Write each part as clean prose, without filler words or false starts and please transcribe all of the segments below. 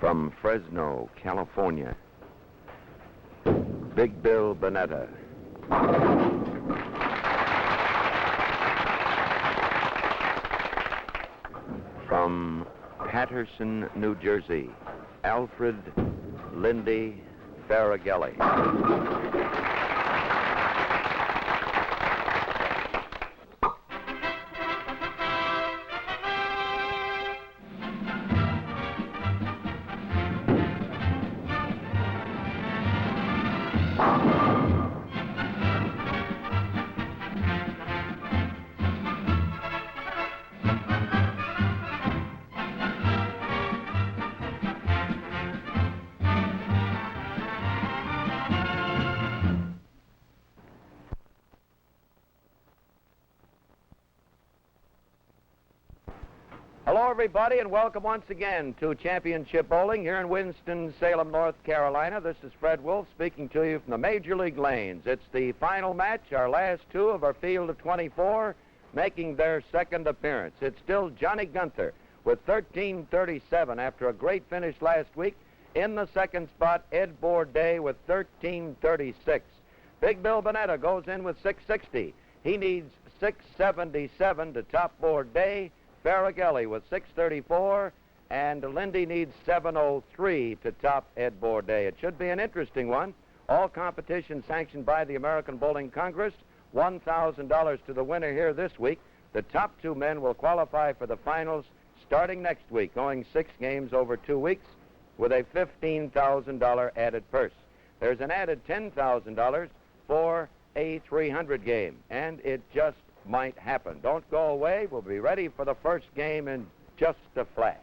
From Fresno, California, Big Bill Bunetta. From Patterson, New Jersey, Alfred Lindy Faragalli. Hello, everybody, and welcome once again to Championship Bowling here in Winston-Salem, North Carolina. This is Fred Wolf speaking to you from the Major League lanes. It's the final match, our last two of our field of 24, making their second appearance. It's still Johnny Gunther with 1337 after a great finish last week. In the second spot, Ed Bourdain with 1336. Big Bill Bunetta goes in with 660. He needs 677 to top Bourdain. Faragalli with 634, and Lindy needs 703 to top Ed Bourdain. It should be an interesting one. All competition sanctioned by the American Bowling Congress. $1,000 to the winner here this week. The top two men will qualify for the finals starting next week, going 6 games over 2 weeks with a $15,000 added purse. There's an added $10,000 for a 300 game, and it just might happen. Don't go away. We'll be ready for the first game in just a flash.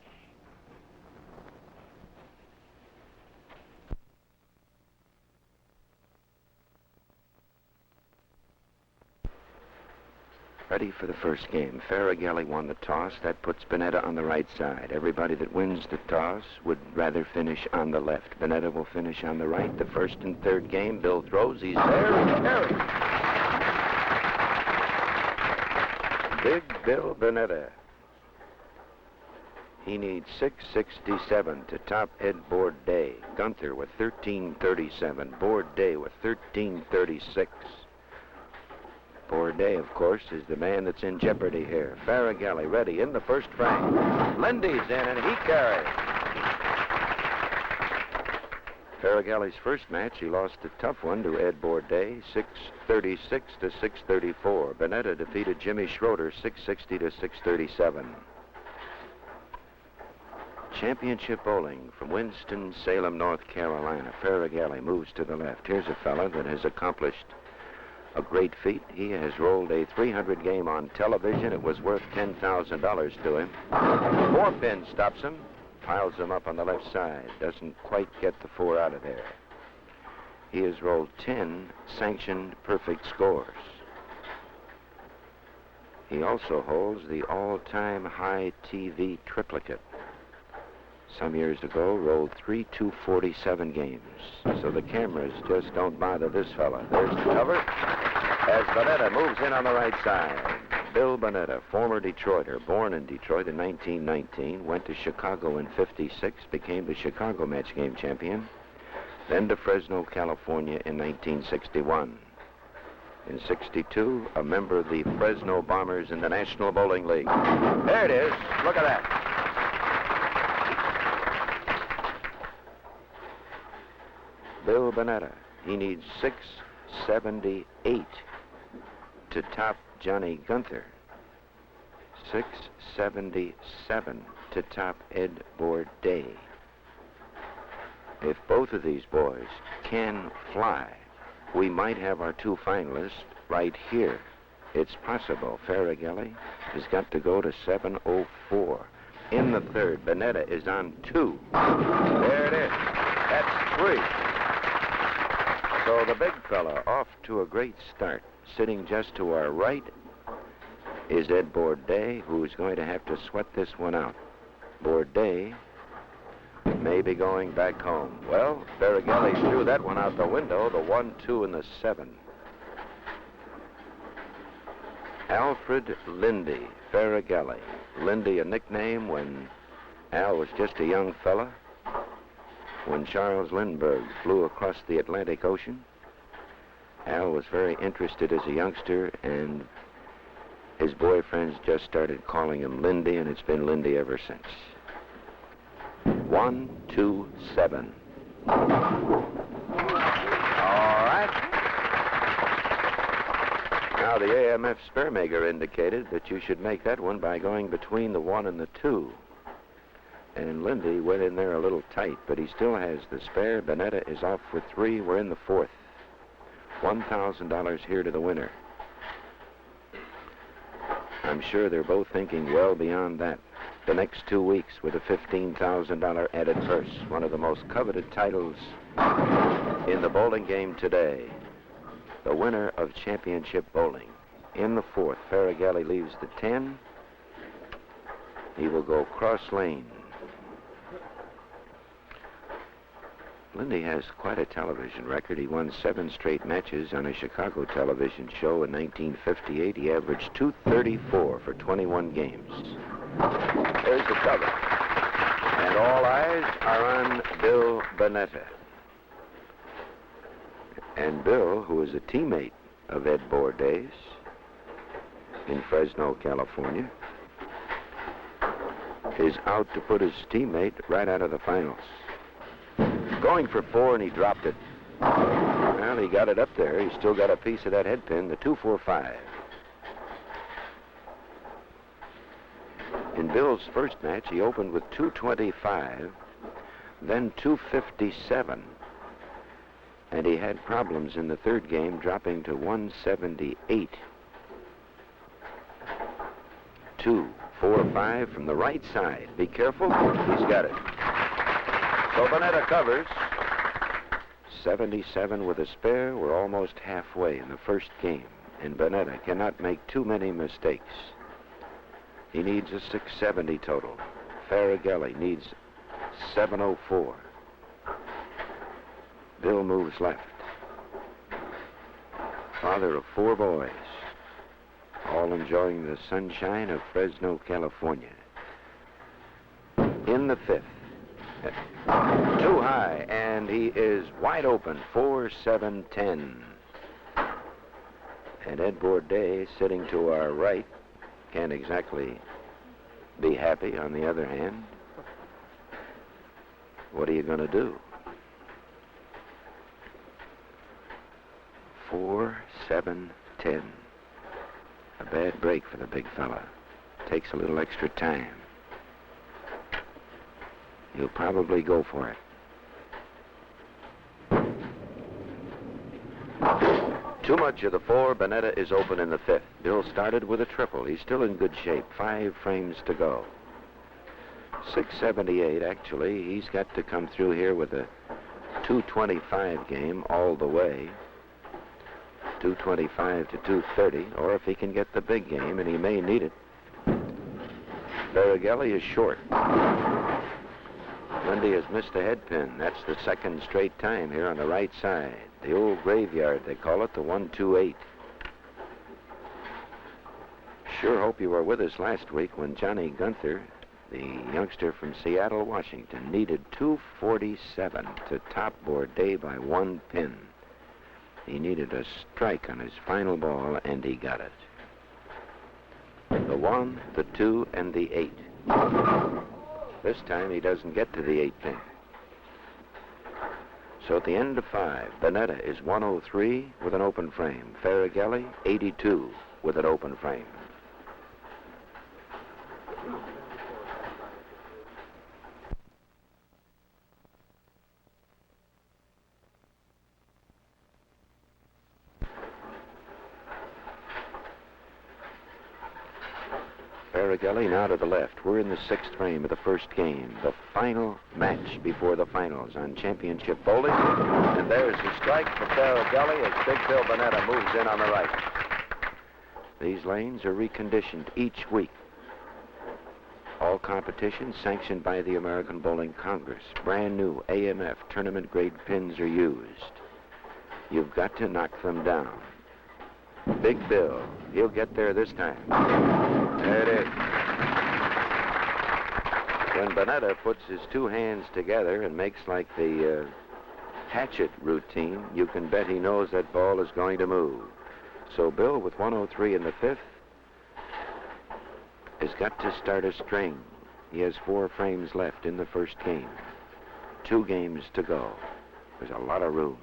Ready for the first game. Faragalli won the toss. That puts Bunetta on the right side. Everybody that wins the toss would rather finish on the left. Bunetta will finish on the right. The first and third game, Bill throws. He's there. He's carried. Big Bill Bunetta. He needs 667 to top Ed Bourdain. Gunther with 1337. Bourdain with 1336. Bourdain, of course, is the man that's in jeopardy here. Faragalli ready in the first frame. Lindy's in, and he carries. Faragalli's first match, he lost a tough one to Ed Bourdain, 636 to 634. Bunetta defeated Jimmy Schroeder, 660 to 637. Championship Bowling from Winston-Salem, North Carolina. Faragalli moves to the left. Here's a fella that has accomplished a great feat. He has rolled a 300 game on television. It was worth $10,000 to him. 4-pin stops him. Piles them up on the left side. Doesn't quite get the 4 out of there. He has rolled 10 sanctioned perfect scores. He also holds the all-time high TV triplicate. Some years ago, rolled 3 247 games. So the cameras just don't bother this fella. There's the cover as Bunetta moves in on the right side. Bill Bunetta, former Detroiter, born in Detroit in 1919, went to Chicago in '56, became the Chicago match game champion, then to Fresno, California in 1961. In '62, a member of the Fresno Bombers in the National Bowling League. There it is. Look at that. Bill Bunetta, he needs 678 to top Johnny Gunther. 677 to top Ed Bourdain. If both of these boys can fly, we might have our 2 finalists right here. It's possible. Faragalli has got to go to 704. In the third, Bunetta is on 2. There it is. That's 3. So the big fella off to a great start. Sitting just to our right is Ed Bourdain, who's going to have to sweat this one out. Bourdain may be going back home. Well, Faragalli threw that one out the window, the 1, 2, and the 7. Alfred Lindy Faragalli. Lindy, a nickname when Al was just a young fella. when Charles Lindbergh flew across the Atlantic Ocean. Al was very interested as a youngster, and his boyfriends just started calling him Lindy, and it's been Lindy ever since. 1, 2, 7. All right. Now, the AMF Spearmaker indicated that you should make that one by going between the 1 and the 2. And Lindy went in there a little tight, but he still has the spare. Bunetta is off with 3. We're in the 4th. $1,000 here to the winner. I'm sure they're both thinking well beyond that. The next 2 weeks with a $15,000 added purse, one of the most coveted titles in the bowling game today. The winner of championship bowling. In the 4th, Faragalli leaves the 10. He will go cross lane. Lindy has quite a television record. He won 7 straight matches on a Chicago television show in 1958. He averaged .234 for 21 games. There's the cover. And all eyes are on Bill Bunetta. And Bill, who is a teammate of Ed Bourdais in Fresno, California, is out to put his teammate right out of the finals. Going for 4, and he dropped it. Well, he got it up there. He's still got a piece of that head pin, the 245. In Bill's first match, he opened with 225, then 257. And he had problems in the third game, dropping to 178. 2, 4, 5 from the right side. Be careful. He's got it. So Bunetta covers. 77 with a spare. We're almost halfway in the first game. And Bunetta cannot make too many mistakes. He needs a 670 total. Faragalli needs 704. Bill moves left. Father of 4 boys, all enjoying the sunshine of Fresno, California. In the 5th. Too high, and he is wide open. 4, 7, 10. And Ed Bourdais, sitting to our right, can't exactly be happy. On the other hand, what are you going to do? 4, 7, 10. A bad break for the big fella. Takes a little extra time. He'll probably go for it. Too much of the 4. Bunetta is open in the 5th. Bill started with a triple. He's still in good shape. 5 frames to go. 678, actually. He's got to come through here with a 225 game all the way. 225 to 230, or if he can get the big game, and he may need it. Faragalli is short. Lindy has missed a head pin. That's the 2nd straight time here on the right side. The old graveyard, they call it, the 128. Sure hope you were with us last week when Johnny Gunther, the youngster from Seattle, Washington, needed 247 to top Bourdais by 1 pin. He needed a strike on his final ball, and he got it. The 1, the 2, and the 8. This time he doesn't get to the 8 pin. So at the end of 5, Bunetta is 103 with an open frame. Faragalli, 82 with an open frame. Faragalli now to the left. We're in the 6th frame of the first game. The final match before the finals on championship bowling. And there's the strike for Faragalli as Big Bill Bunetta moves in on the right. These lanes are reconditioned each week. All competitions sanctioned by the American Bowling Congress. Brand new AMF tournament grade pins are used. You've got to knock them down. Big Bill, he'll get there this time. There it is. When Bunetta puts his two hands together and makes like the hatchet routine, you can bet he knows that ball is going to move. So Bill, with 103 in the fifth, has got to start a string. He has 4 frames left in the first game. 2 games to go. There's a lot of room.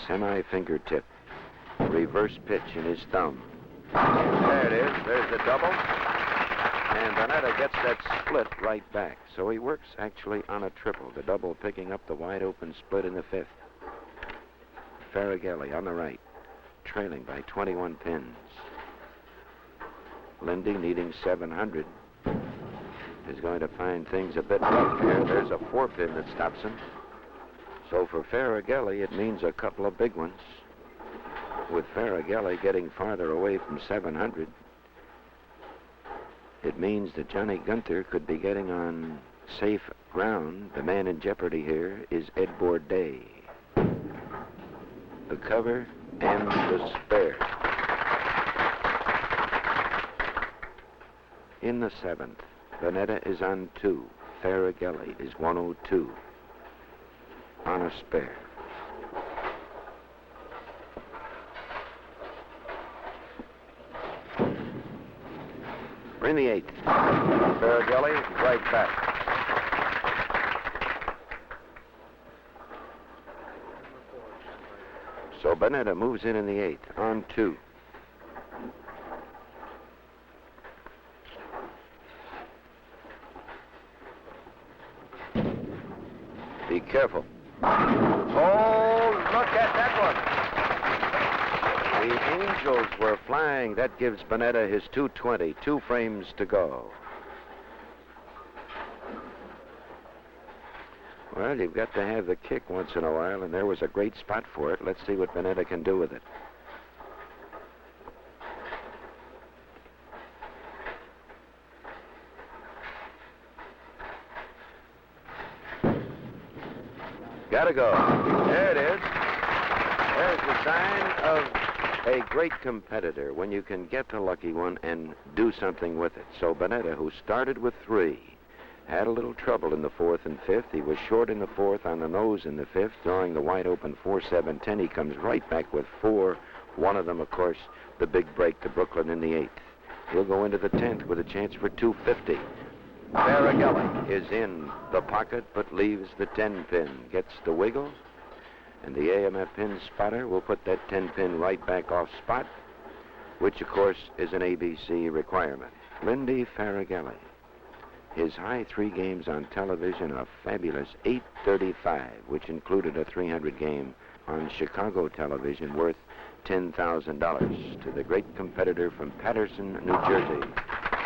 Semi-fingertip. Reverse pitch in his thumb. There it is. There's the double. And Bunetta gets that split right back. So he works actually on a triple. The double picking up the wide open split in the fifth. Faragalli on the right, trailing by 21 pins. Lindy, needing 700, is going to find things a bit rough here. There's a 4-pin that stops him. So for Faragalli, it means a couple of big ones. With Faragalli getting farther away from 700, it means that Johnny Gunther could be getting on safe ground. The man in jeopardy here is Ed Bourdet. The cover and the spare. In the 7th, Bunetta is on 2. Faragalli is 102 on a spare. We're in the 8th. Faragalli right back. So Bunetta moves in the 8th on 2. Be careful. Oh, look at that one. The Angels were flying. That gives Bunetta his 220. 2 frames to go. Well, you've got to have the kick once in a while, and there was a great spot for it. Let's see what Bunetta can do with it. Gotta go. There it is. There's the sign of a great competitor, when you can get the lucky one and do something with it. So Bunetta, who started with 3, had a little trouble in the 4th and 5th. He was short in the 4th, on the nose in the 5th, throwing the wide open 4-7-10. He comes right back with 4. One of them, of course, the big break to Brooklyn in the 8th. He'll go into the 10th with a chance for 250. Faragalli is in the pocket, but leaves the 10-pin. Gets the wiggle, and the AMF pin spotter will put that 10-pin right back off spot, which, of course, is an ABC requirement. Lindy Faragalli. His high 3 games on television, a fabulous 835, which included a 300 game on Chicago television worth $10,000 to the great competitor from Patterson, New Jersey.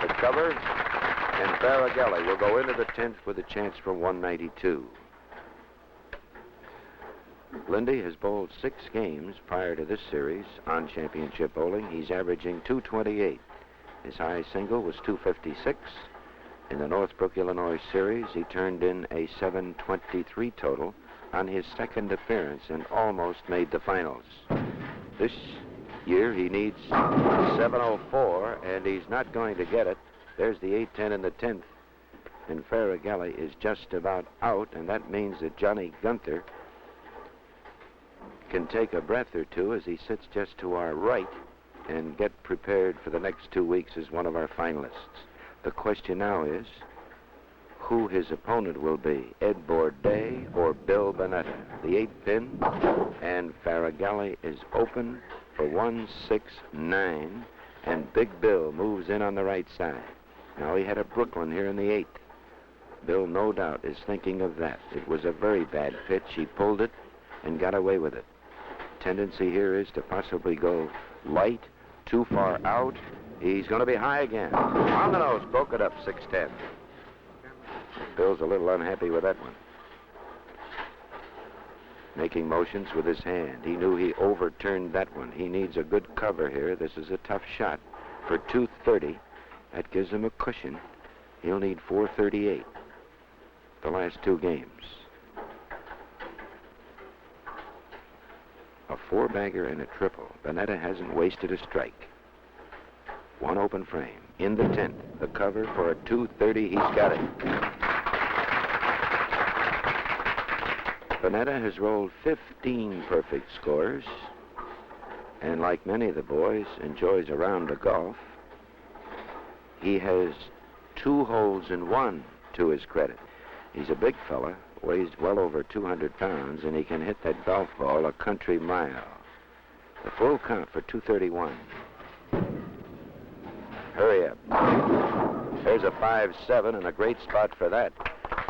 The cover, and Faragalli will go into the 10th with a chance for 192. Lindy has bowled 6 games prior to this series on championship bowling. He's averaging 228. His high single was 256. In the Northbrook, Illinois series, he turned in a 723 total on his 2nd appearance and almost made the finals. This year, he needs 704, and he's not going to get it. There's the 8-10 and the 10th, and Faragalli is just about out, and that means that Johnny Gunther can take a breath or two as he sits just to our right and get prepared for the next 2 weeks as one of our finalists. The question now is who his opponent will be, Ed Bourdet or Bill Bunetta. The 8-pin, and Faragalli is open for 169, and Big Bill moves in on the right side. Now he had a Brooklyn here in the 8th. Bill, no doubt, is thinking of that. It was a very bad pitch. He pulled it and got away with it. Tendency here is to possibly go light, too far out. He's going to be high again. On the nose, broke it up, 6-10. Bill's a little unhappy with that one. Making motions with his hand. He knew he overturned that one. He needs a good cover here. This is a tough shot for 230. That gives him a cushion. He'll need 438 the last 2 games. A 4-bagger and a triple. Bunetta hasn't wasted a strike. One open frame. In the 10th, the cover for a 230. He's got it. Bunetta has rolled 15 perfect scores, and like many of the boys, enjoys a round of golf. He has 2 holes in 1 to his credit. He's a big fella, weighs well over 200 pounds, and he can hit that golf ball a country mile. The full count for 231. Hurry up. There's a 5-7 and a great spot for that.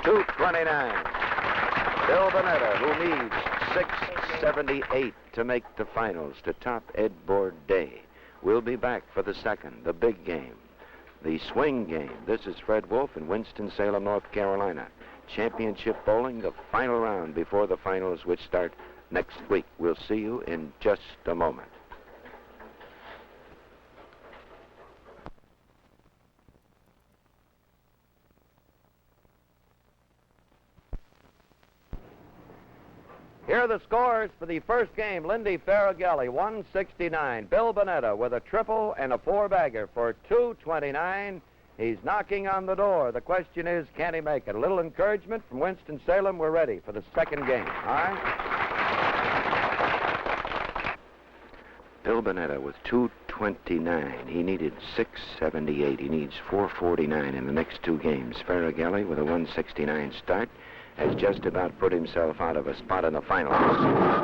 229. Bill Bunetta, who needs 678 to make the finals to top Ed Bourdet. We'll be back for the second, the big game, the swing game. This is Fred Wolf in Winston-Salem, North Carolina. Championship bowling, the final round before the finals, which start next week. We'll see you in just a moment. Here are the scores for the first game. Lindy Faragalli, 169. Bill Bunetta with a triple and a 4-bagger for 229. He's knocking on the door. The question is, can he make it? A little encouragement from Winston-Salem. We're ready for the second game. All right? Bill Bunetta with 229. He needed 678. He needs 449 in the next 2 games. Faragalli with a 169 start has just about put himself out of a spot in the finals.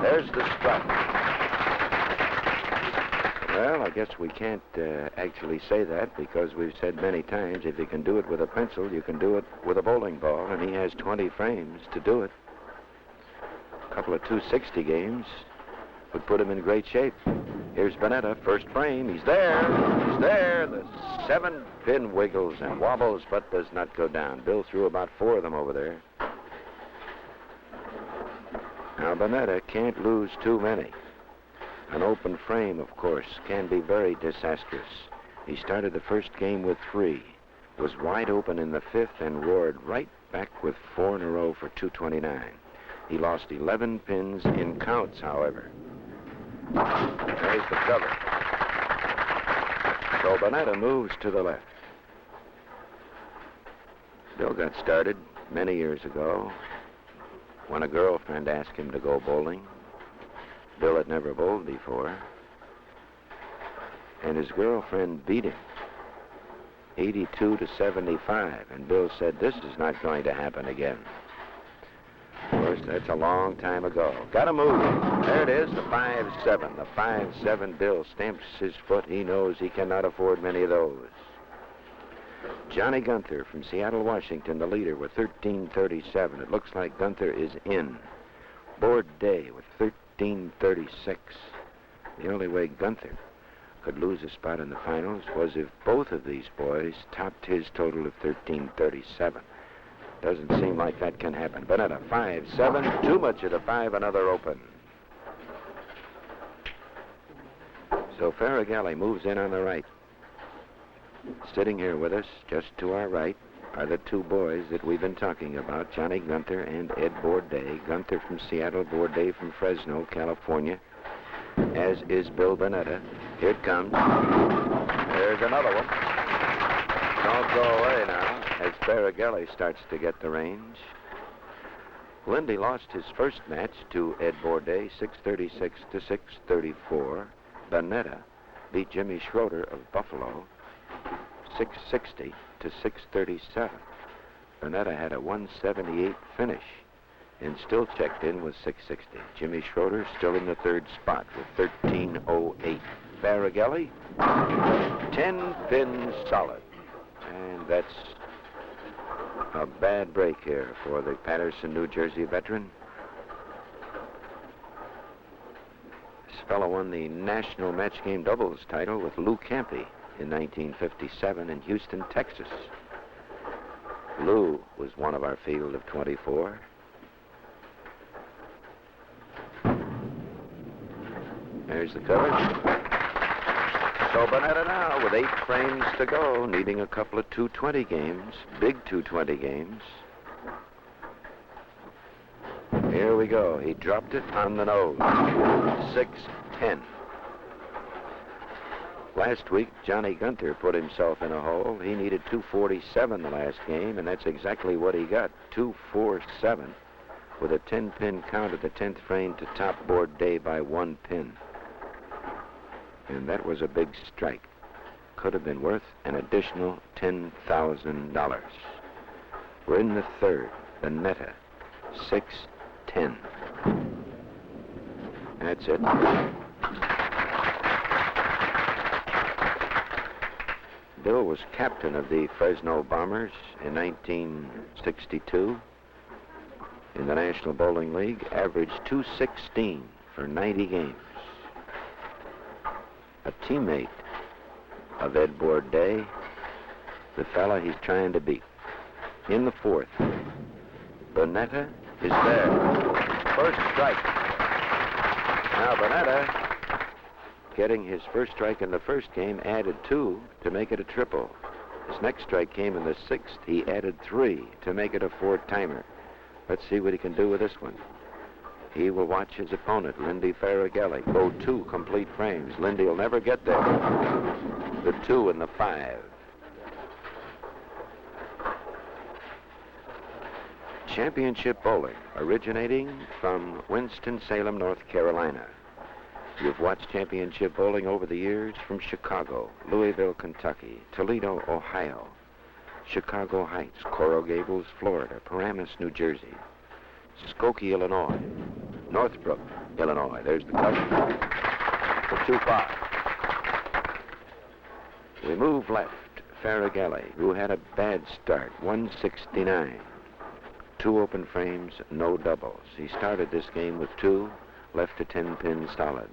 There's the strike. Well, I guess we can't actually say that, because we've said many times, if you can do it with a pencil, you can do it with a bowling ball, and he has 20 frames to do it. A couple of 260 games would put him in great shape. Here's Bunetta, first frame. He's there. He's there. The 7-pin wiggles and wobbles, but does not go down. Bill threw about 4 of them over there. Now, Bunetta can't lose too many. An open frame, of course, can be very disastrous. He started the first game with 3, was wide open in the 5th, and roared right back with 4 in a row for 229. He lost 11 pins in counts, however. There's the cover. So Bunetta moves to the left. Bill got started many years ago when a girlfriend asked him to go bowling. Bill had never bowled before, and his girlfriend beat him 82-75, and Bill said, this is not going to happen again. Of course, that's a long time ago. Gotta move. There it is, the 5-7. The 5-7. Bill stamps his foot. He knows he cannot afford many of those. Johnny Gunther from Seattle, Washington, the leader with 1337. It looks like Gunther is in. Bourdet with 1336. The only way Gunther could lose a spot in the finals was if both of these boys topped his total of 1337. Doesn't seem like that can happen. Bunetta, 5-7. Too much of the 5, another open. So Faragalli moves in on the right. Sitting here with us, just to our right, are the 2 boys that we've been talking about, Johnny Gunther and Ed Bourdet. Gunther from Seattle, Bourdet from Fresno, California, as is Bill Bunetta. Here it comes. There's another one. Don't go away now, as Faragalli starts to get the range. Lindy lost his first match to Ed Bourdet, 636-634. Bunetta beat Jimmy Schroeder of Buffalo, 660-637. Bunetta had a 178 finish and still checked in with 660. Jimmy Schroeder still in the 3rd spot with 1308. Faragalli, 10 pins solid. And that's a bad break here for the Patterson, New Jersey veteran. This fellow won the National Match Game Doubles title with Lou Campy in 1957 in Houston, Texas. Lou was one of our field of 24. There's the cover. So Bunetta now with 8 frames to go, needing a couple of 220 games, big 220 games. Here we go. He dropped it on the nose. 6-10. Last week, Johnny Gunter put himself in a hole. He needed 247 the last game, and that's exactly what he got, 247, with a 10-pin count at the 10th frame to top board day by 1 pin. And that was a big strike. Could have been worth an additional $10,000. We're in the third, the NETTA, 6-10. That's it. Bill was captain of the Fresno Bombers in 1962 in the National Bowling League, averaged 216 for 90 games. A teammate of Ed Bourday, the fella he's trying to beat. In the fourth, Bunetta is there. First strike. Now Bunetta, getting his first strike in the first game, added 2 to make it a triple. His next strike came in the 6th. He added 3 to make it a 4-timer. Let's see what he can do with this one. He will watch his opponent, Lindy Faragalli, go 2 complete frames. Lindy will never get there. The 2 and the 5. Championship bowling, originating from Winston-Salem, North Carolina. You've watched championship bowling over the years from Chicago, Louisville, Kentucky, Toledo, Ohio, Chicago Heights, Coral Gables, Florida, Paramus, New Jersey, Skokie, Illinois, Northbrook, Illinois. There's the cover for 2 far. We move left. Faragalli, who had a bad start, 169. 2 open frames, no doubles. He started this game with 2, left a 10-pin solid.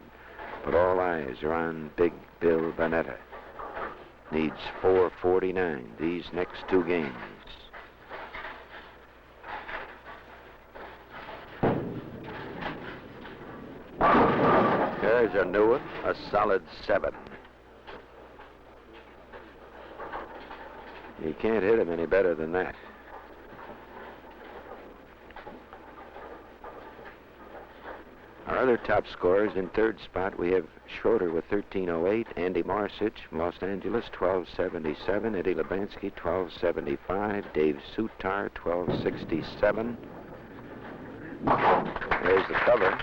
But all eyes are on Big Bill Bunetta. Needs 449 these next 2 games. There's a new one, a solid 7. You can't hit him any better than that. Our other top scorers in third spot, we have Schroeder with 1308, Andy Marsich from Los Angeles, 1277, Eddie Lebansky, 1275, Dave Sutar, 1267. There's the cover.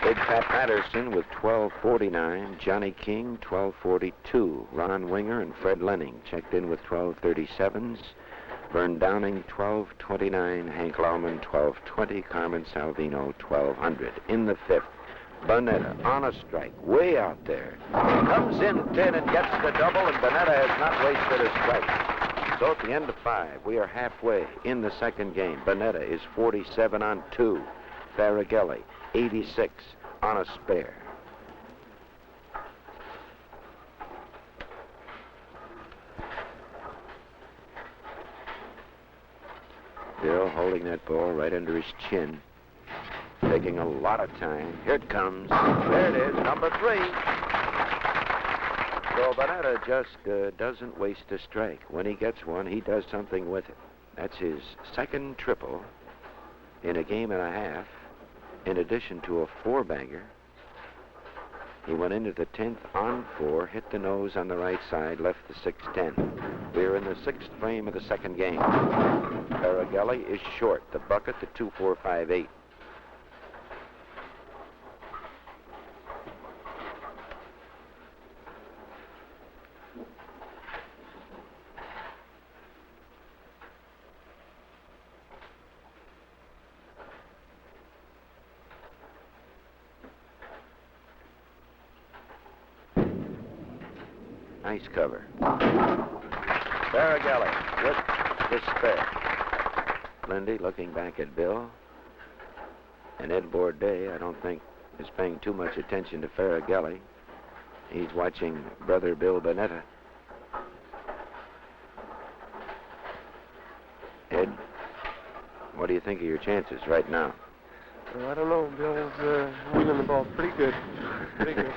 Big Pat Patterson with 1249, Johnny King, 1242, Ron Winger and Fred Lenning checked in with 1237s. Vern Downing, 1229, Hank Lauman, 1220, Carmen Salvino, 1200. In the 5th, Bunetta on a strike, way out there. Comes in 10 and gets the double, and Bunetta has not wasted a strike. So at the end of 5, we are halfway in the second game. Bunetta is 47 on 2. Faragalli, 86 on a spare. Bill holding that ball right under his chin, taking a lot of time. Here it comes. There it is, number 3. So Bunetta just doesn't waste a strike. When he gets one, he does something with it. That's his second triple in a game and a half, in addition to a 4-bagger. He went into the 10th on 4, hit the nose on the right side, left the 6-10. We're in the 6th frame of the second game. Faragalli is short, the bucket, the 2-4-5-8. Nice cover. Faragalli with the spare. Lindy looking back at Bill. And Ed Bourday, I don't think, is paying too much attention to Faragalli. He's watching brother Bill Bunetta. Ed, what do you think of your chances right now? Well, I don't know. Bill's wheeling the ball pretty good. Pretty good.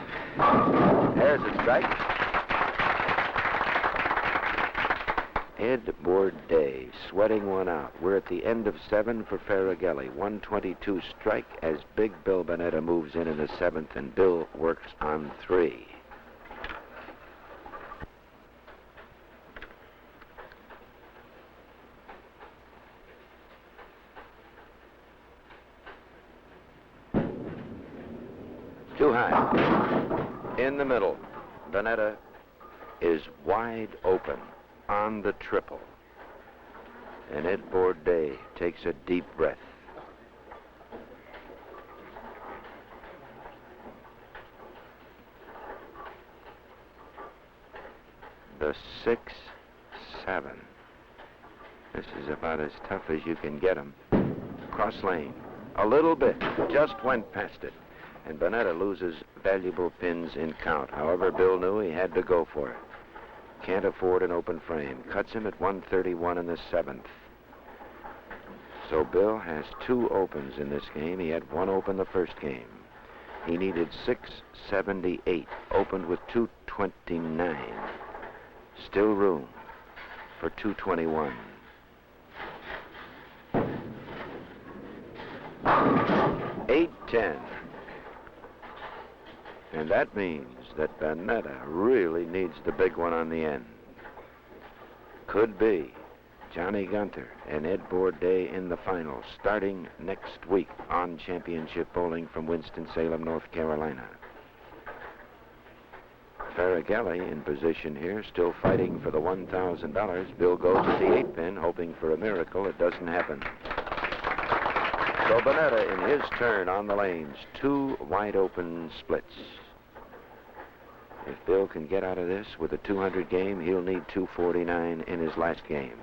There's a strike. Ed Bourday sweating one out. We're at the end of 7 for Faragalli. 122 strike as Big Bill Bunetta moves in the 7th, and Bill works on 3. Too high. In the middle. Bunetta is wide open on the triple. And Ed Bourdet takes a deep breath. The 6-7. This is about as tough as you can get them. Cross lane. A little bit. Just went past it. And Bunetta loses valuable pins in count. However, Bill knew he had to go for it. Can't afford an open frame. Cuts him at 131 in the 7th. So Bill has 2 opens in this game. He had 1 open the first game. He needed 678. Opened with 229. Still room for 221. 8-10. And that means that Bunetta really needs the big one on the end. Could be Johnny Gunter and Ed Bourdet in the finals, starting next week on Championship Bowling from Winston-Salem, North Carolina. Faragalli in position here, still fighting for the $1,000. Bill goes to the 8-pin, hoping for a miracle. It doesn't happen. So Bunetta in his turn on the lanes, 2 wide open splits. If Bill can get out of this with a 200 game, he'll need 249 in his last game.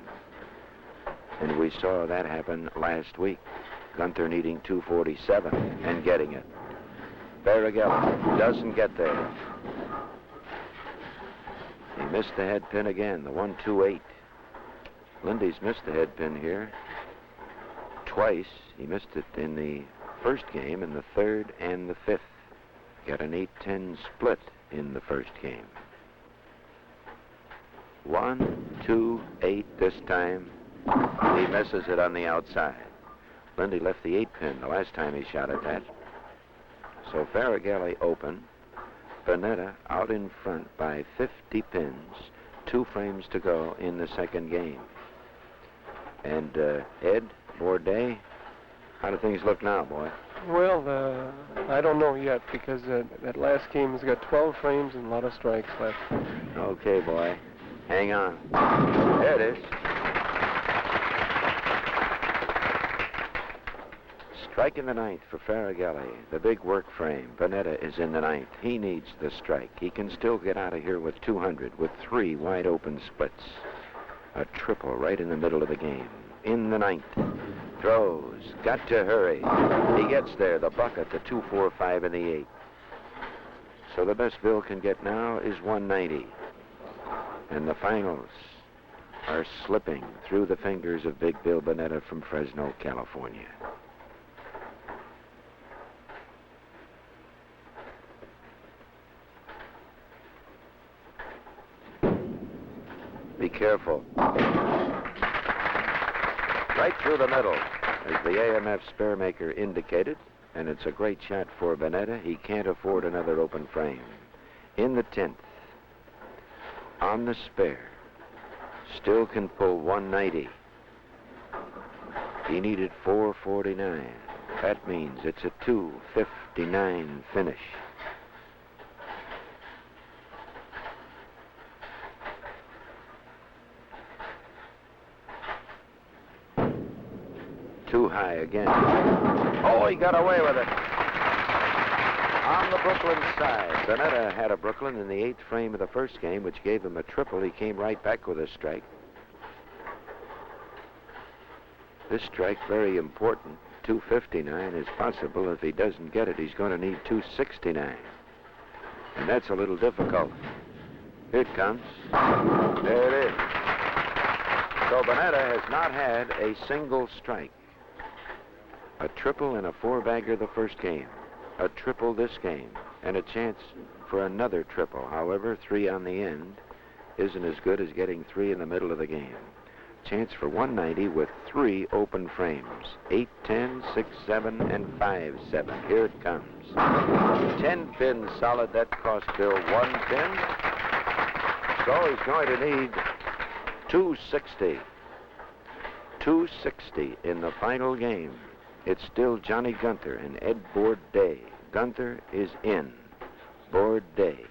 And we saw that happen last week. Gunter needing 247 and getting it. Faragalli doesn't get there. He missed the head pin again, the 128. Lindy's missed the head pin here twice. He missed it in the first game, in the 3rd and the 5th. Got an 8-10 split in the first game. 1, 2, 8 this time. He misses it on the outside. Lindy left the 8-pin the last time he shot at that. So Faragalli open. Bunetta out in front by 50 pins. 2 frames to go in the second game. And Ed Bourdet, how do things look now, boy? Well, I don't know yet because that last game has got 12 frames and a lot of strikes left. Okay, boy. Hang on. There it is. Strike in the 9th for Faragalli. The big work frame. Bunetta is in the 9th. He needs the strike. He can still get out of here with 200 with 3 wide open splits. A triple right in the middle of the game. In the 9th. Throws. Got to hurry. He gets there. The bucket, the 245 in the 8th. So the best Bill can get now is 190. And the finals are slipping through the fingers of Big Bill Bunetta from Fresno, California. Be careful. Right through the middle, as the AMF spare maker indicated, and it's a great shot for Bunetta. He can't afford another open frame. In the 10th, on the spare, still can pull 190. He needed 449. That means it's a 259 finish. Too high again. Oh, he got away with it. On the Brooklyn side, Bunetta had a Brooklyn in the 8th frame of the first game, which gave him a triple. He came right back with a strike. This strike, very important. 259 is possible. If he doesn't get it, he's going to need 269. And that's a little difficult. Here it comes. There it is. So Bunetta has not had a single strike. A triple and a 4-bagger the first game. A triple this game. And a chance for another triple. However, 3 on the end isn't as good as getting 3 in the middle of the game. Chance for 190 with 3 open frames. 8, 10, 6, 7, and 5, 7. Here it comes. 10 pins solid. That cost Bill 1 pin. So he's going to need 260. 260 in the final game. It's still Johnny Gunter and Ed Bourdet Gunther is in. Board Day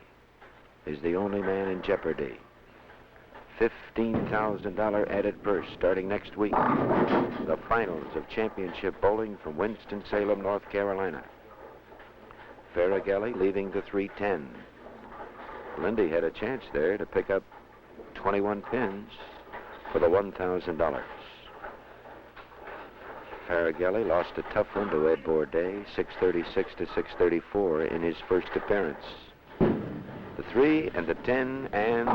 is the only man in jeopardy. $15,000 added purse starting next week. The finals of championship bowling from Winston-Salem, North Carolina. Faragalli leaving the 310. Lindy had a chance there to pick up 21 pins for the $1,000. Faragalli lost a tough one to Ed Bourdet, 636 to 634 in his first appearance. The 3 and the 10, and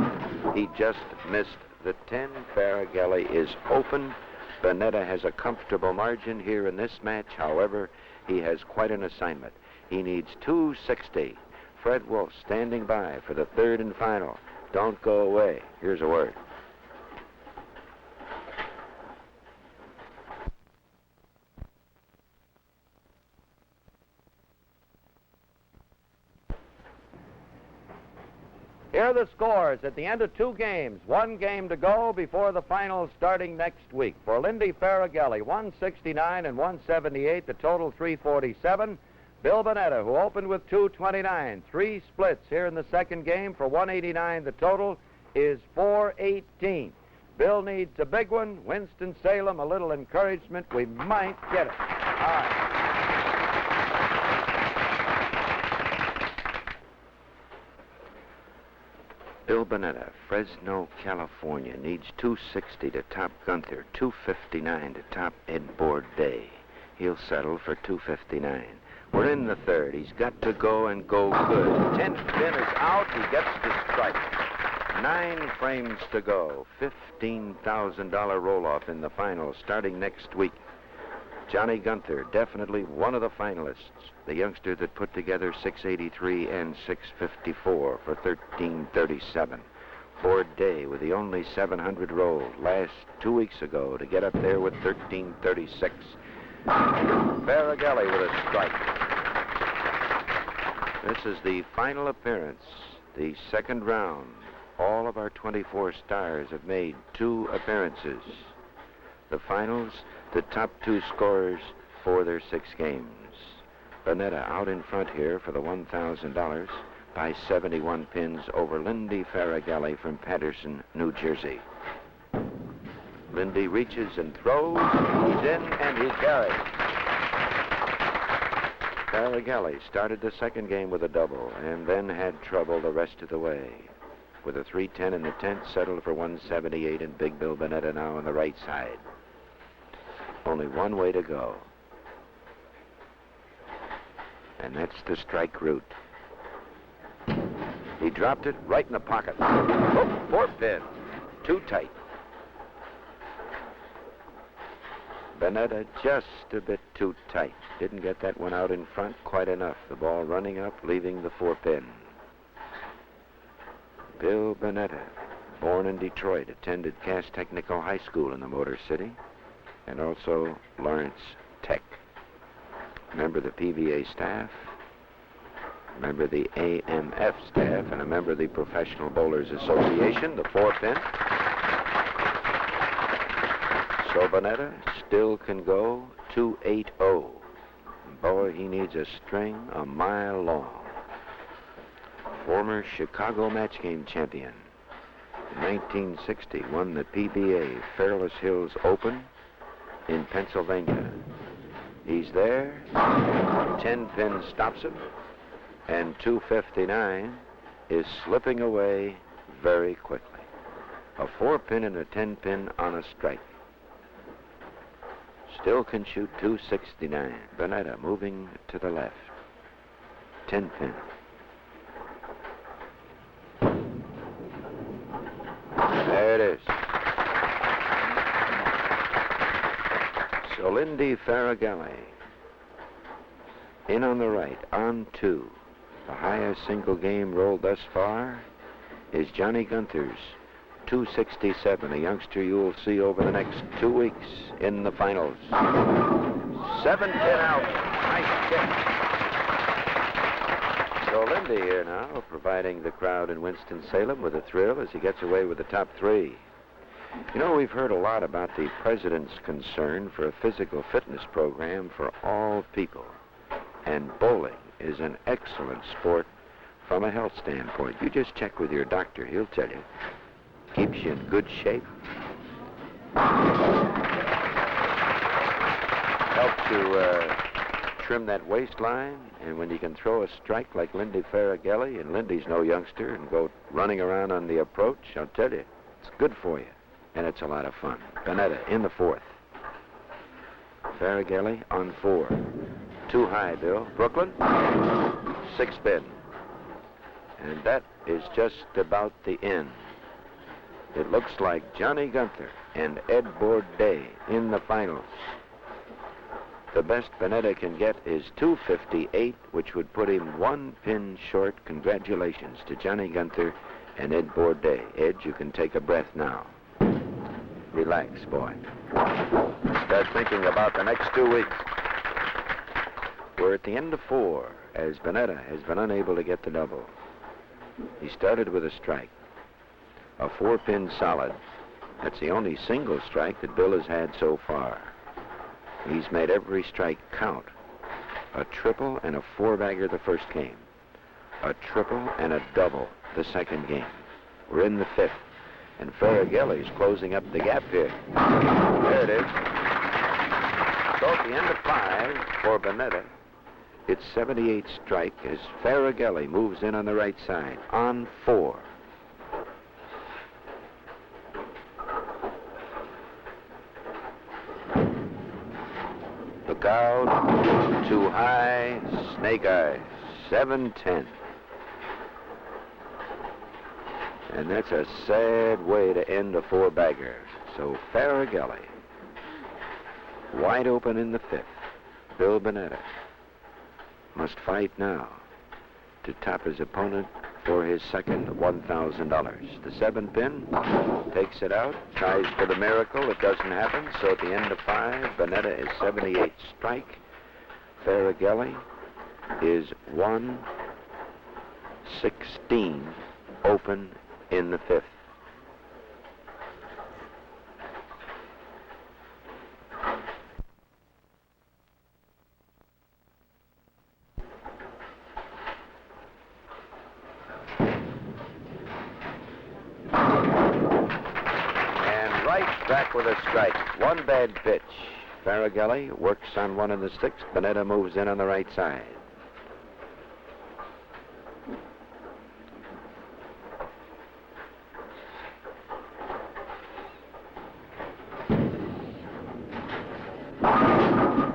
he just missed the 10. Faragalli is open. Bunetta has a comfortable margin here in this match. However, he has quite an assignment. He needs 260. Fred Wolf standing by for the third and final. Don't go away. Here's a word. Here are the scores at the end of 2 games. 1 game to go before the finals starting next week. For Lindy Faragalli, 169 and 178, the total 347. Bill Bunetta, who opened with 229, 3 splits here in the second game for 189. The total is 418. Bill needs a big one. Winston-Salem, a little encouragement. We might get it. All right. Bill Bunetta, Fresno, California, needs 260 to top Gunther, 259 to top Ed Bourdet. He'll settle for 259. We're in the third. He's got to go and go good. 10th pin is out. He gets the strike. 9 frames to go. $15,000 roll-off in the finals starting next week. Johnny Gunther, definitely one of the finalists. The youngster that put together 683 and 654 for 1337. Bourdet with the only 700 rolled last 2 weeks ago to get up there with 1336. Faragalli with a strike. This is the final appearance, the second round. All of our 24 stars have made 2 appearances. The finals, the top 2 scorers for their 6 games. Bunetta out in front here for the $1,000 by 71 pins over Lindy Faragalli from Patterson, New Jersey. Lindy reaches and throws. He's in and he carries. Faragalli started the second game with a double and then had trouble the rest of the way. With a 310 in the 10th, settled for 178, and Big Bill Bunetta now on the right side. Only one way to go. And that's the strike route. He dropped it right in the pocket. Oh, 4 pin. Too tight. Bunetta just a bit too tight. Didn't get that one out in front quite enough. The ball running up, leaving the 4 pin. Bill Bunetta, born in Detroit, attended Cass Technical High School in the Motor City, and also Lawrence Tech. Member of the PVA staff, member of the AMF staff, and a member of the Professional Bowlers Association, the 4 pin. So Bunetta still can go 280. Boy, he needs a string a mile long. Former Chicago match game champion. In 1960, won the PBA Fairless Hills Open in Pennsylvania. He's there. 10 pin stops him. And 259 is slipping away very quickly. A 4 pin and a 10 pin on a strike. Still can shoot 269. Bunetta moving to the left. 10 pin. There it is. So Lindy Faragalli in on the right, on 2. The highest single game rolled thus far is Johnny Gunther's 267, a youngster you will see over the next 2 weeks in the finals. 7 pin out. Nice kick. So Lindy here now, providing the crowd in Winston-Salem with a thrill as he gets away with the top 3. You know, we've heard a lot about the president's concern for a physical fitness program for all people. And bowling is an excellent sport from a health standpoint. You just check with your doctor. He'll tell you. Keeps you in good shape. Helps you trim that waistline, and when you can throw a strike like Lindy Faragalli, and Lindy's no youngster, and go running around on the approach, I'll tell you, it's good for you, and it's a lot of fun. Bunetta in the fourth. Faragalli on 4. Too high, Bill. Brooklyn, 6-pin. And that is just about the end. It looks like Johnny Gunther and Ed Bourdet in the finals. The best Bunetta can get is 258, which would put him 1 pin short. Congratulations to Johnny Gunther and Ed Bourdet. Ed, you can take a breath now. Relax, boy. Start thinking about the next 2 weeks. We're at the end of 4, as Bunetta has been unable to get the double. He started with a strike, a 4-pin solid. That's the only single strike that Bill has had so far. He's made every strike count. A triple and a 4-bagger the first game. A triple and a double the second game. We're in the 5th, and Faragalli's closing up the gap here. There it is. So at the end of 5 for Bunetta, it's 78 strike as Faragalli moves in on the right side on 4. Look out, too high, snake eyes, 7-10. And that's a sad way to end a 4-bagger. So Faragalli, wide open in the 5th. Bill Bunetta must fight now to top his opponent for his second $1,000. The 7-pin takes it out, tries for the miracle. It doesn't happen. So at the end of 5, Bunetta is 78 strike. Faragalli is 116 open in the 5th. Back with a strike. 1 bad pitch. Faragalli works on 1 in the 6th. Bunetta moves in on the right side.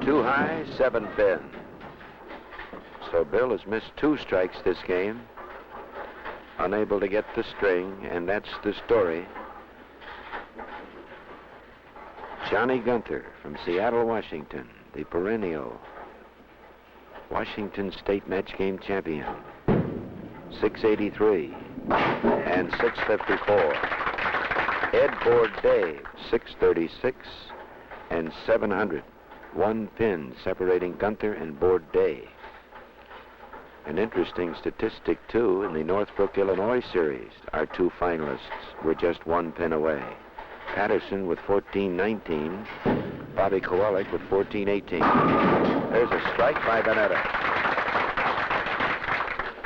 Too high, 7-pin. So Bill has missed 2 strikes this game. Unable to get the string, and that's the story. Johnny Gunther from Seattle, Washington, the perennial Washington State match game champion. 683 and 654. Ed Bourdet, 636 and 700. 1 pin separating Gunther and Bourdet. An interesting statistic, too, in the Northbrook, Illinois series, our 2 finalists were just 1 pin away. Patterson with 14-19, Bobby Kowalik with 14-18. There's a strike by Bunetta.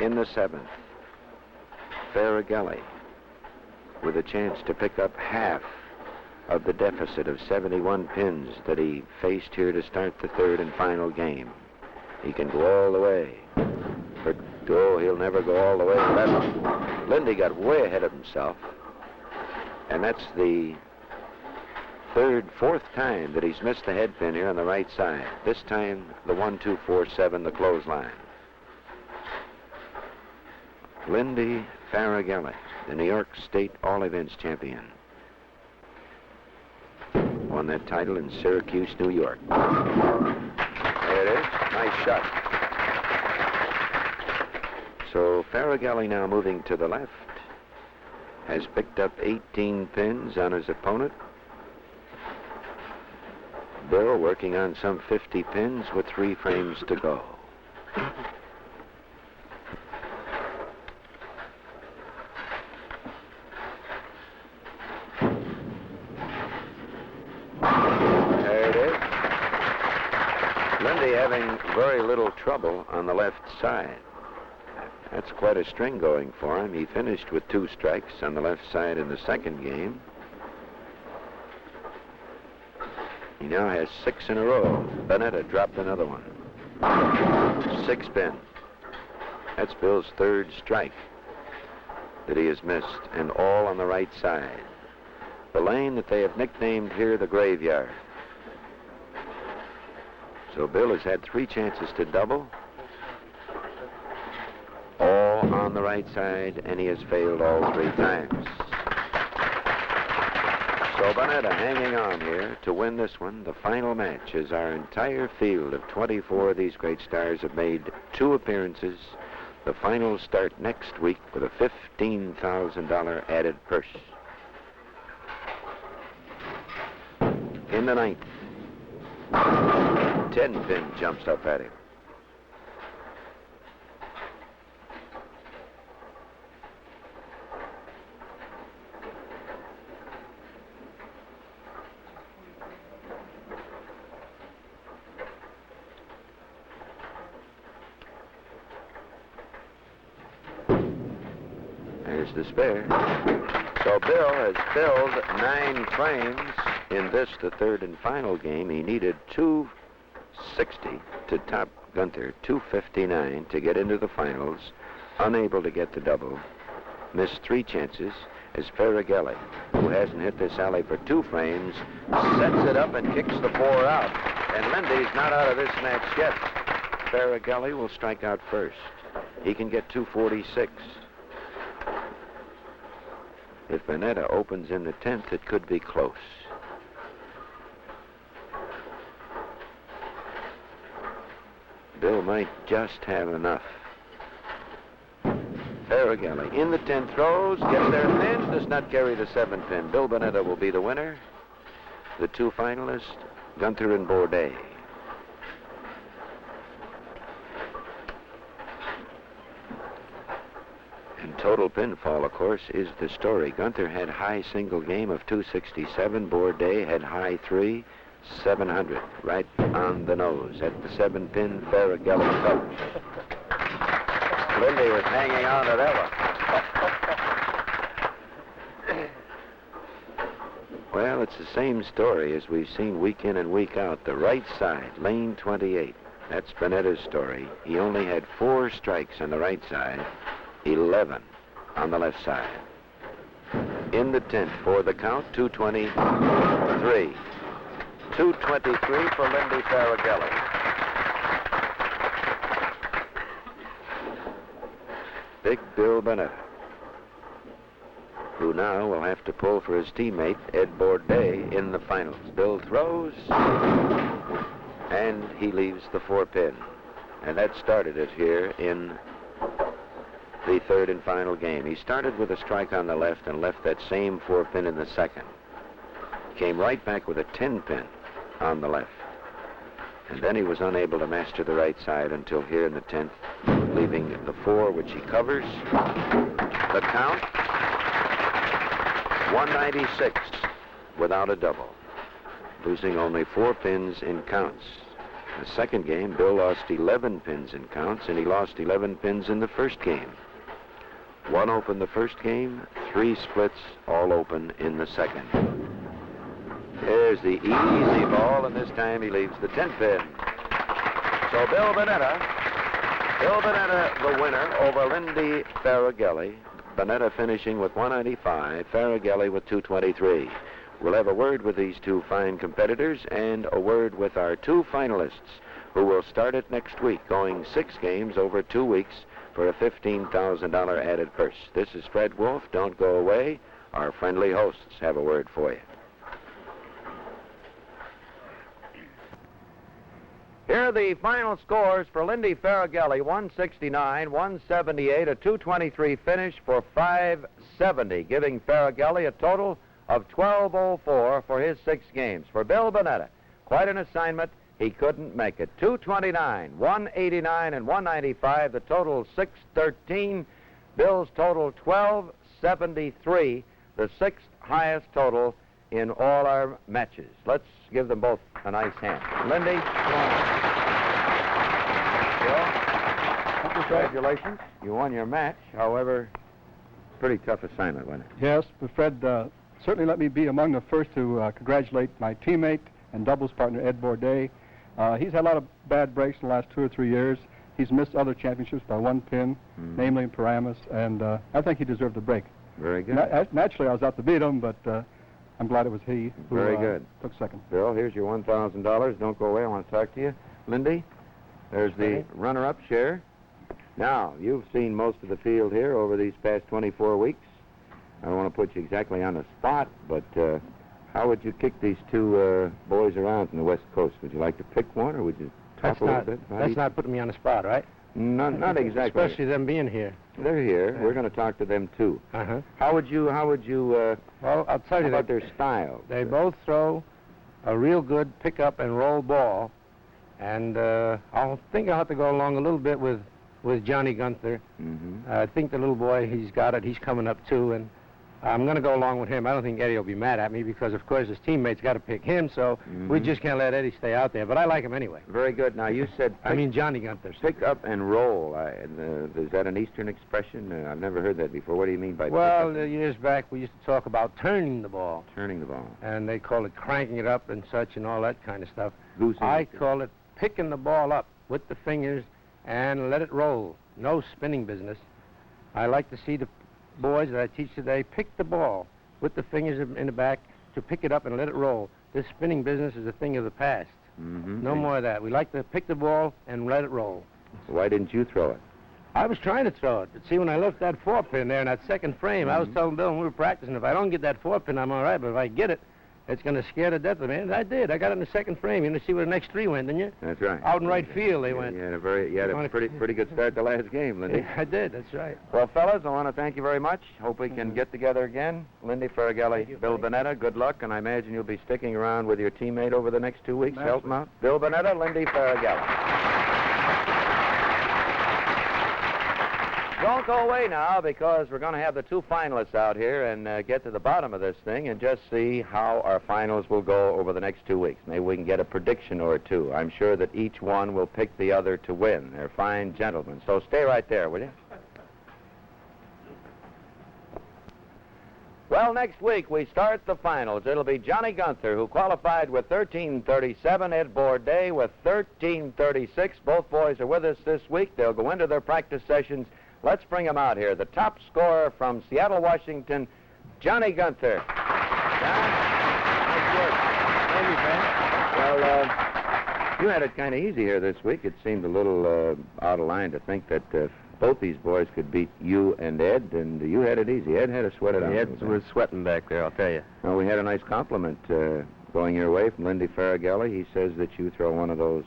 In the 7th, Faragalli with a chance to pick up half of the deficit of 71 pins that he faced here to start the 3rd and final game. He can go all the way, but he'll never go all the way. Lindy got way ahead of himself, and that's the 3rd, 4th time that he's missed the head pin here on the right side. This time, the 1-2-4-7, the clothesline. Lindy Faragalli, the New York State All-Events champion, won that title in Syracuse, New York. There it is. Nice shot. So Faragalli now moving to the left has picked up 18 pins on his opponent. Bill working on some 50 pins with 3 frames to go. There it is. Lindy having very little trouble on the left side. That's quite a string going for him. He finished with 2 strikes on the left side in the second game. He now has 6 in a row. Bunetta dropped another one. 6 pin. That's Bill's 3rd strike that he has missed, and all on the right side. The lane that they have nicknamed here the graveyard. So Bill has had 3 chances to double, all on the right side, and he has failed all 3 times. So Bunetta hanging on here to win this one. The final match is our entire field of 24 of these great stars have made 2 appearances. The finals start next week with a $15,000 added purse. In the 9th, 10 pin jumps up at him. There's the spare. So Bill has filled 9 frames in this, the 3rd and final game. He needed 260 to top Gunther, 259 to get into the finals. Unable to get the double. Missed 3 chances as Faragalli, who hasn't hit this alley for 2 frames, sets it up and kicks the 4 out. And Lindy's not out of this match yet. Faragalli will strike out first. He can get 246. If Bunetta opens in the 10th, it could be close. Bill might just have enough. Faragalli in the 10th throws, gets there thin, does not carry the 7 pin. Bill Bunetta will be the winner. The 2 finalists, Gunther and Bourdais. And total pinfall, of course, is the story. Gunther had high single game of 267. Bourdais had high 3, 700, right on the nose. At the 7 pin, Faragalli coached. Lindy was hanging on to that one. Well, it's the same story as we've seen week in and week out. The right side, lane 28. That's Bunetta's story. He only had 4 strikes on the right side, 11 on the left side. In the 10th for the count, 223. 223 for Lindy Faragalli. Big Bill Bunetta, who now will have to pull for his teammate, Ed Bourdais, in the finals. Bill throws, and he leaves the 4 pin. And that started it here in the 3rd and final game. He started with a strike on the left and left that same 4 pin in the 2nd. Came right back with a 10 pin on the left. And then he was unable to master the right side until here in the 10th, leaving the 4, which he covers. The count, 196 without a double, losing only 4 pins in counts. The second game, Bill lost 11 pins in counts, and he lost 11 pins in the first game. 1 open the first game, 3 splits, all open in the second. There's the easy ball, and this time he leaves the 10 pin. So Bill Bunetta, the winner over Lindy Faragalli. Bunetta finishing with 195, Faragalli with 223. We'll have a word with these 2 fine competitors and a word with our 2 finalists, who will start it next week, going 6 games over 2 weeks for a $15,000 added purse. This is Fred Wolf. Don't go away. Our friendly hosts have a word for you. Here are the final scores for Lindy Faragalli: 169, 178, a 223 finish for 570, giving Faragalli a total of 1204 for his 6 games. For Bill Bunetta, quite an assignment. He couldn't make it. 229, 189, and 195. The total 613. Bill's total 1273, the 6th highest total in all our matches. Let's give them both a nice hand. Lindy, come on. Bill. Congratulations. You won your match. However, pretty tough assignment, wasn't it? Yes, but Fred, certainly let me be among the first to congratulate my teammate and doubles partner, Ed Bourdet. He's had a lot of bad breaks in the last 2 or 3 years. He's missed other championships by 1 pin, namely in Paramus, and I think he deserved the break. Very good. Naturally, I was out to beat him, but I'm glad it was he who Very good. took second. Bill, here's your $1,000. Don't go away. I want to talk to you. Lindy, there's the runner-up share. Now, you've seen most of the field here over these past 24 weeks. I don't want to put you exactly on the spot, but how would you kick these two boys around from the West Coast? Would you like to pick one, or would you talk a little bit? That's not putting me on the spot, right? Not exactly. Especially them being here. They're here. Yeah. We're going to talk to them, too. Uh-huh. How would you, well, I'll tell you about their style? They both throw a real good pick-up and roll ball, and I'll have to go along a little bit with Johnny Gunther. I think the little boy, he's got it. He's coming up, too, and I'm going to go along with him. I don't think Eddie will be mad at me because, of course, his teammates got to pick him, so we just can't let Eddie stay out there. But I like him anyway. Very good. Now, you said... Johnny Gunther. Pick up and roll. Is that an Eastern expression? I've never heard that before. What do you mean by well, pick up? Years back, we used to talk about turning the ball. Turning the ball. And they call it cranking it up and such and all that kind of stuff. Goosing I call it picking the ball up with the fingers and let it roll. No spinning business. I like to see the boys that I teach today pick the ball with the fingers in the back to pick it up and let it roll. This spinning business is a thing of the past. No more of that. We like to pick the ball and let it roll. Why didn't you throw it? I was trying to throw it. But see, when I left that 4-pin there in that second frame, I was telling Bill when we were practicing, if I don't get that 4-pin, I'm all right. But if I get it, it's going to scare to death of me. And I did. I got it in the second frame. You see where the next 3 went, didn't you? That's right. Out in right field they went. You had a pretty good start the last game, Lindy. Yeah, I did. That's right. Well, fellas, I want to thank you very much. Hope we can get together again. Lindy Faragalli, Bill Bunetta, good luck, and I imagine you'll be sticking around with your teammate over the next 2 weeks. Help him out. Bill Bunetta, Lindy Faragalli. Don't go away now, because we're going to have the 2 finalists out here and get to the bottom of this thing and just see how our finals will go over the next 2 weeks. Maybe we can get a prediction or 2. I'm sure that each one will pick the other to win. They're fine gentlemen. So stay right there, will you? Well, next week we start the finals. It'll be Johnny Gunther, who qualified with 13:37, Ed Bourdet with 13:36. Both boys are with us this week. They'll go into their practice sessions. Let's bring him out here. The top scorer from Seattle, Washington, Johnny Gunther. John, nice work. Thank you, Ben. Well, you had it kind of easy here this week. It seemed a little out of line to think that both these boys could beat you and Ed, and you had it easy. Ed had to sweat it out. Ed was sweating back there, I'll tell you. Well, we had a nice compliment going your way from Lindy Faragalli. He says that you throw one of those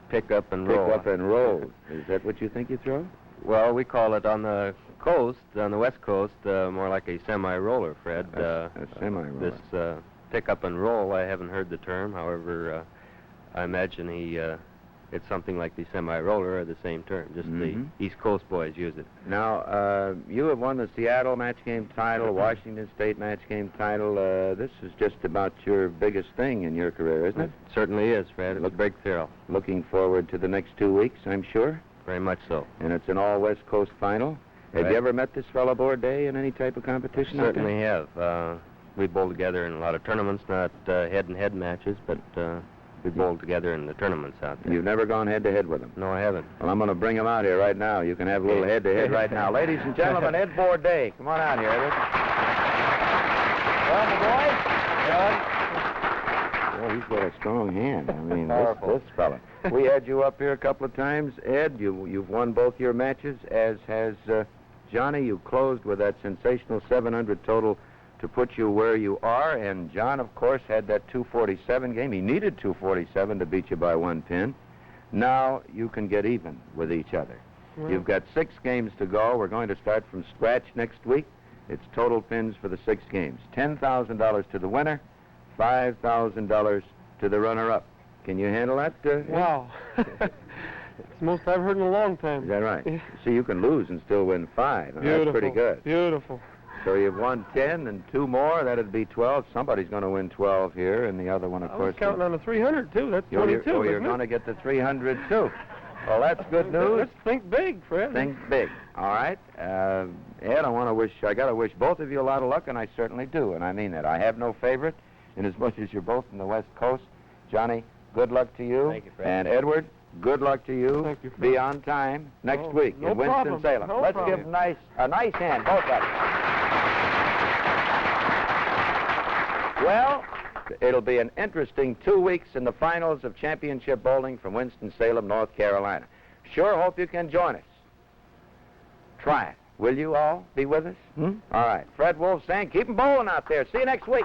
pick up and roll. Pick up and roll. Is that what you think you throw? Well, we call it on the coast, on the West Coast, more like a semi-roller, Fred. A semi-roller. This pick up and roll, I haven't heard the term. However, I imagine it's something like the semi-roller or the same term. Just the East Coast boys use it. Now, you have won the Seattle match game title, Washington State match game title. This is just about your biggest thing in your career, isn't it? It certainly is, Fred. It's a big thrill. Looking forward to the next 2 weeks, I'm sure. Very much so. And it's an all-West Coast final. Have you ever met this fellow Bourdet in any type of competition? Certainly have. We bowl together in a lot of tournaments, not head-and-head matches, but we bowl together in the tournaments out there. You've never gone head-to-head with him? No, I haven't. Well, I'm going to bring him out here right now. You can have a little head-to-head right now. Ladies and gentlemen, Ed Bourdet. Come on out here, Ed. Well, my boys. Well, he's got a strong hand. I mean, this fella. We had you up here a couple of times. Ed, you've won both your matches, as has Johnny. You closed with that sensational 700 total to put you where you are. And John, of course, had that 247 game. He needed 247 to beat you by 1 pin. Now you can get even with each other. Well, you've got 6 games to go. We're going to start from scratch next week. It's total pins for the 6 games. $10,000 to the winner, $5,000 to the runner-up. Can you handle that? Wow. It's the most I've heard in a long time. Is that right? Yeah. See, you can lose and still win 5. That's pretty good. Beautiful. So you've won 10 and 2 more. That'd be 12. Somebody's going to win 12 here, and the other one, of course. I was counting on the 300 too. That's 22. You're going to get the 300 too. Well, that's good news. Let's think big, Fred. Think big. All right. Ed, I got to wish both of you a lot of luck, and I certainly do, and I mean that. I have no favorite, in as much as you're both from the West Coast. Johnny, good luck to you. Thank you, Fred. And Edward, good luck to you. Thank you, Fred. Be on time next week no in problem. Winston-Salem. No Let's problem. give a nice hand, both of them. Well, it'll be an interesting 2 weeks in the finals of championship bowling from Winston-Salem, North Carolina. Sure hope you can join us. Try it. Will you all be with us? All right. Fred Wolf saying, keep 'em bowling out there. See you next week.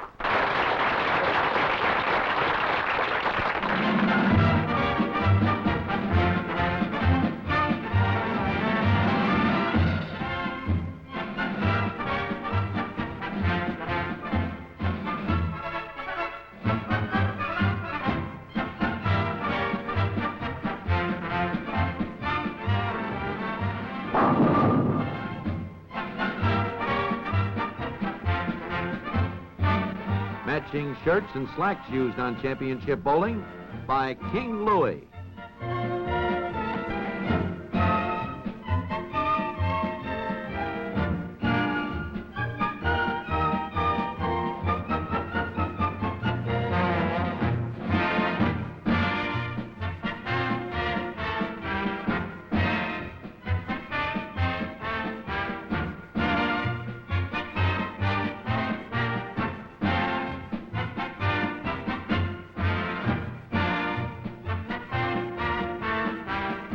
Matching shirts and slacks used on championship bowling by King Louie.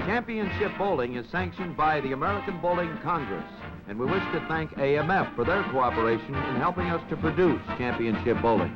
Championship bowling is sanctioned by the American Bowling Congress, and we wish to thank AMF for their cooperation in helping us to produce championship bowling.